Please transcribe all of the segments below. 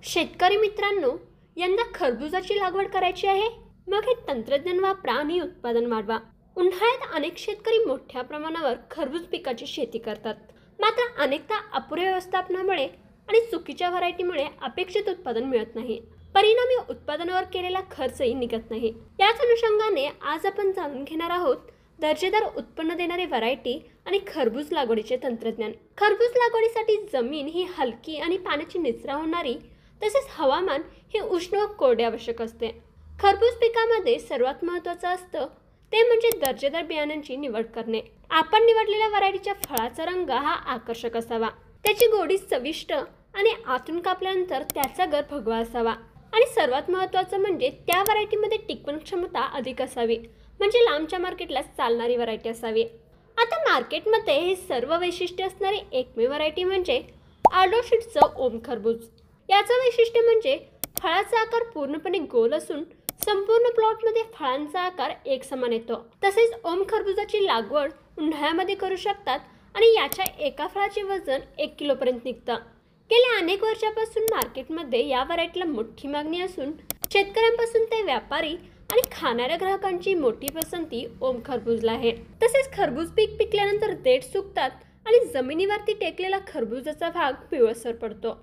शेतकरी मित्रांनो, यंदा खरबुजाची लागवड करायची आहे. मग हे तंत्रज्ञान वापरा आणि उत्पादन वाढवा. उन्हाळ्यात अनेक शेतकरी मोठ्या प्रमाणावर खरबूज पिकाची शेती करतात. मात्र अनेकदा अपुऱ्या व्यवस्थापनामुळे आणि चुकीच्या व्हरायटीमुळे अपेक्षित उत्पादन मिळत नाही. परिणामी उत्पादनावर केलेला खर्चही निघत नाही. याच अनुषंगाने आज आपण जाणून घेणार आहोत दर्जेदार उत्पन्न देणारी व्हरायटी आणि खरबूज लागवडीचे तंत्रज्ञान. खरबूज लागवडीसाठी जमीन ही हलकी आणि पाण्याची निचरा होणारी तसेच हवामान हे उष्ण व कोरडे आवश्यक असते. खरबूज पिकामध्ये सर्वात महत्त्वाचं असतं ते म्हणजे दर्जेदार बियाण्यांची निवड करणे. आपण निवडलेल्या व्हरायटीच्या फळाचा रंग हा आकर्षक असावा, त्याची गोडी चविष्ट आणि आतून कापल्यानंतर त्याचा गर भगवा असावा आणि सर्वात महत्त्वाचं म्हणजे त्या व्हरायटीमध्ये टिकवण क्षमता अधिक असावी, म्हणजे लांबच्या मार्केटला चालणारी व्हरायटी असावी. आता मार्केटमध्ये हे सर्व वैशिष्ट्य असणारी एकमेव व्हरायटी म्हणजे आर्डोशीटचं ओम खरबूज. याचं वैशिष्ट्य म्हणजे फळाचा आकार पूर्णपणे गोल असून संपूर्ण प्लॉटमध्ये फळांचा आकार एकसमान येतो. तसेच ओम खरबुजाची लागवड उन्हाळ्यामध्ये करू शकतात आणि याच्या एका फळाचे वजन 1 किलोपर्यंत निघतं. गेल्या अनेक वर्षापासून मार्केटमध्ये या व्हरायटीला मोठी मागणी असून शेतकऱ्यांपासून ते व्यापारी आणि खाणाऱ्या ग्राहकांची मोठी पसंती ओम खरबूजला आहे. तसेच खरबूज पीक पिकल्यानंतर देठ सुकतात आणि जमिनीवरती टेकलेला खरबुजाचा भाग पिवळसर पडतो.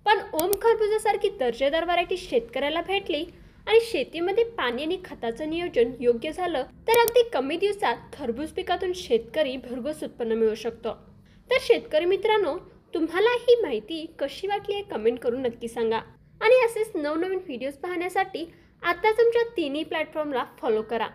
पण ओम खरबुजासारखी दर्जेदार व्हरायटी शेतकऱ्याला भेटली आणि शेतीमध्ये पाणी आणि खताचं नियोजन योग्य झालं तर अगदी कमी दिवसात खरबूज पिकातून शेतकरी भरघोस उत्पन्न मिळवू शकतो. तर शेतकरी मित्रांनो, तुम्हाला ही माहिती कशी वाटली हे कमेंट करून नक्की सांगा. आणि असेच नवनवीन व्हिडिओज पाहण्यासाठी आताच आमच्या तिन्ही प्लॅटफॉर्मला फॉलो करा.